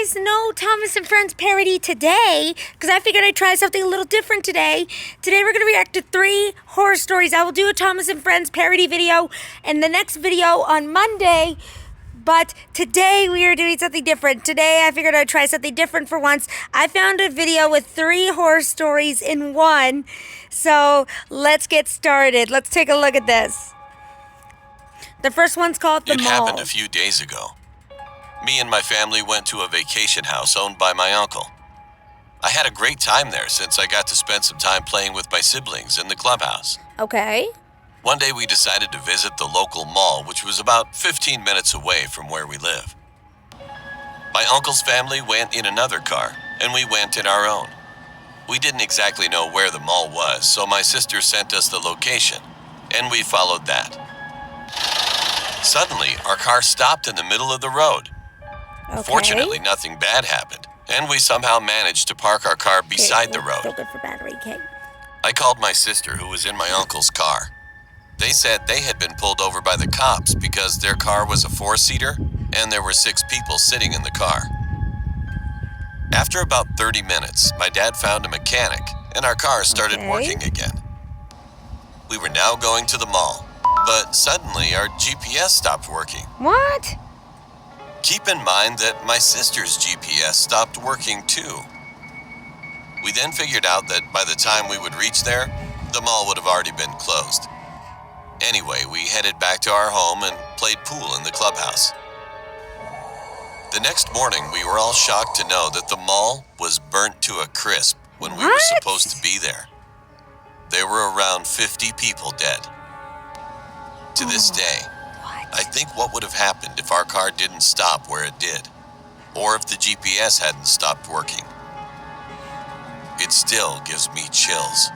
guys, no Thomas and Friends parody today, because I figured I'd try something a little different today. Today we're going to react to 3 horror stories. I will do a Thomas and Friends parody video in the next video on Monday, but today we are doing something different. Today I figured I'd try something different for once. I found a video with 3 horror stories in one, so let's get started. Let's take a look at this. The first one's called The Mall. It happened a few days ago. Me and my family went to a vacation house owned by my uncle. I had a great time there since I got to spend some time playing with my siblings in the clubhouse. Okay. One day we decided to visit the local mall, which was about 15 minutes away from where we live. My uncle's family went in another car, and we went in our own. We didn't exactly know where the mall was, so my sister sent us the location, and we followed that. Suddenly, our car stopped in the middle of the road. Okay. Fortunately, nothing bad happened, and we somehow managed to park our car beside the road. So good for battery, okay. I called my sister, who was in my uncle's car. They said they had been pulled over by the cops because their car was a 4-seater, and there were 6 people sitting in the car. After about 30 minutes, my dad found a mechanic, and our car started working again. We were now going to the mall, but suddenly our GPS stopped working. What? Keep in mind that my sister's GPS stopped working too. We then figured out that by the time we would reach there, the mall would have already been closed. Anyway, we headed back to our home and played pool in the clubhouse. The next morning, we were all shocked to know that the mall was burnt to a crisp when we were supposed to be there. There were around 50 people dead. To this day, I think what would have happened if our car didn't stop where it did, or if the GPS hadn't stopped working. It still gives me chills.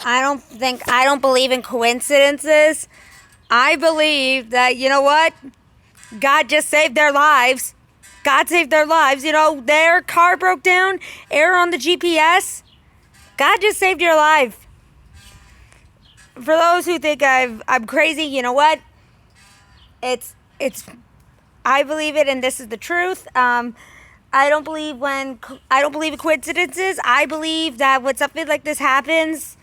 I don't believe in coincidences. I believe that, you know what? God just saved their lives. God saved their lives. You know, their car broke down, error on the GPS. God just saved your life. For those who think I'm crazy, you know what? I believe it, and this is the truth. I don't believe in coincidences. I believe that when something like this happens,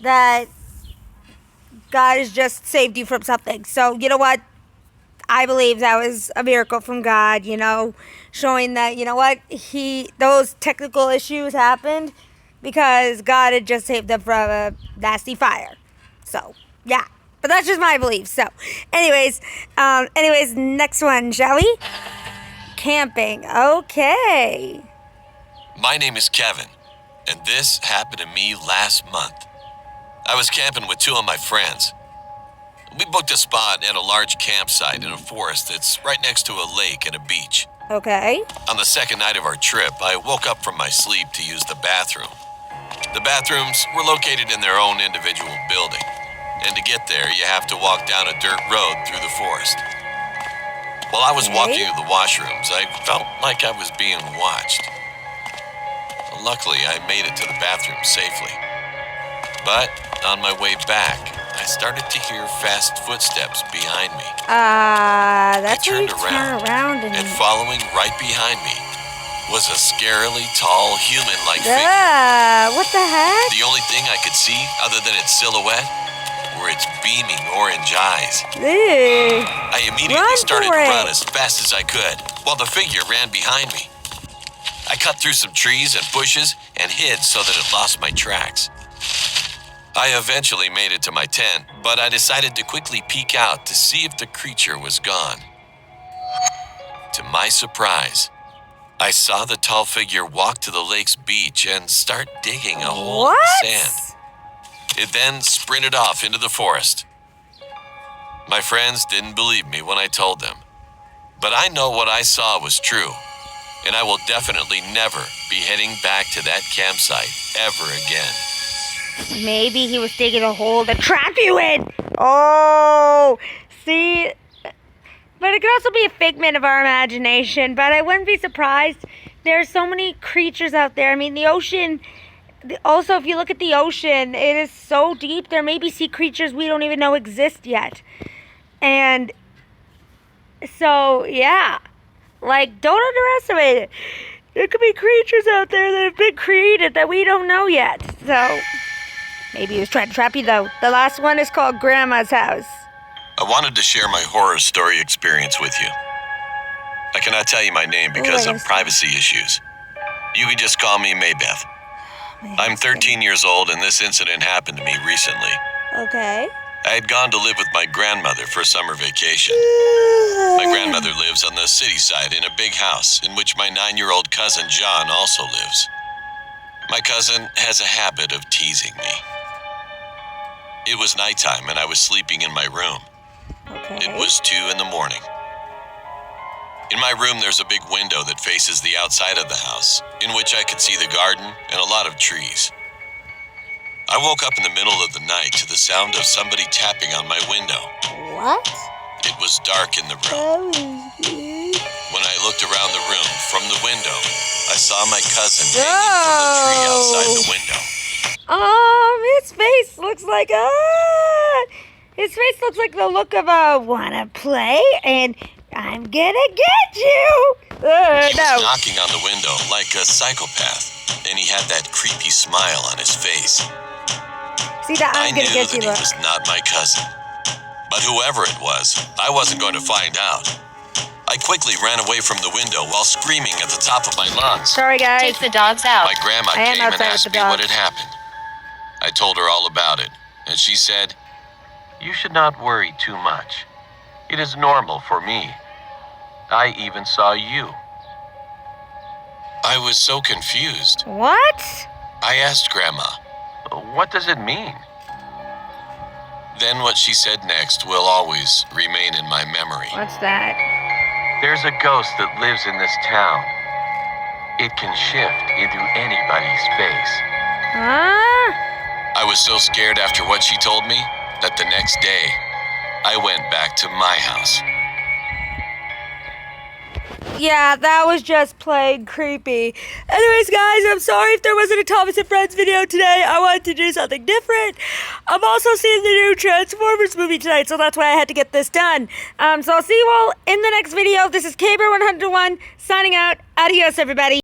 that God has just saved you from something. So, you know what? I believe that was a miracle from God, you know, showing that, you know what, those technical issues happened because God had just saved them from a nasty fire. So, yeah. But that's just my belief. So, anyways, next one, shall we? Camping. Okay. My name is Kevin, and this happened to me last month. I was camping with 2 of my friends. We booked a spot at a large campsite in a forest that's right next to a lake and a beach. Okay. On the second night of our trip, I woke up from my sleep to use the bathroom. The bathrooms were located in their own individual building, and to get there, you have to walk down a dirt road through the forest. While I was walking to the washrooms, I felt like I was being watched. Luckily, I made it to the bathroom safely. But on my way back, I started to hear fast footsteps behind me. That's I turned around, and following right behind me was a scarily tall human-like figure. What the heck? The only thing I could see, other than its silhouette, were its beaming orange eyes. Ew. I immediately started to run as fast as I could, while the figure ran behind me. I cut through some trees and bushes and hid so that it lost my tracks. I eventually made it to my tent, but I decided to quickly peek out to see if the creature was gone. To my surprise, I saw the tall figure walk to the lake's beach and start digging a hole in the sand. It then sprinted off into the forest. My friends didn't believe me when I told them, but I know what I saw was true, and I will definitely never be heading back to that campsite ever again. Maybe he was digging a hole to trap you in. Oh, see? But it could also be a figment of our imagination, but I wouldn't be surprised. There are so many creatures out there. I mean, the ocean, also, if you look at the ocean, it is so deep. There may be sea creatures we don't even know exist yet. And so, yeah. Like, don't underestimate it. There could be creatures out there that have been created that we don't know yet. So, maybe he was trying to trap you, though. The last one is called Grandma's House. I wanted to share my horror story experience with you. I cannot tell you my name because of privacy issues. You can just call me Maybeth. I'm 13 years old and this incident happened to me recently. Okay. I had gone to live with my grandmother for summer vacation. My grandmother lives on the city side in a big house in which my 9-year-old cousin John also lives. My cousin has a habit of teasing me. It was nighttime and I was sleeping in my room. Okay. It was 2 in the morning. In my room, there's a big window that faces the outside of the house, in which I could see the garden and a lot of trees. I woke up in the middle of the night to the sound of somebody tapping on my window. What? It was dark in the room. When I looked around the room from the window, I saw my cousin hanging from the tree outside the window. His face looks like his face looks like the look of wanna play and I'm gonna get you. He was knocking on the window like a psychopath, and he had that creepy smile on his face. See that I I'm knew gonna get that you. he was not my cousin. But whoever it was, I wasn't going to find out. I quickly ran away from the window while screaming at the top of my lungs. Sorry, guys. Take the dogs out. My grandma I am came and outside with asked the me what dogs. had happened. I told her all about it, and she said, "You should not worry too much. It is normal for me. I even saw you." I was so confused. What? I asked Grandma, "What does it mean?" Then what she said next will always remain in my memory. What's that? There's a ghost that lives in this town. It can shift into anybody's face. Huh? I was so scared after what she told me that the next day, I went back to my house. Yeah, that was just plain creepy. Anyways, guys, I'm sorry if there wasn't a Thomas and Friends video today. I wanted to do something different. I'm also seeing the new Transformers movie tonight, so that's why I had to get this done. So I'll see you all in the next video. This is Caber101 signing out. Adios, everybody.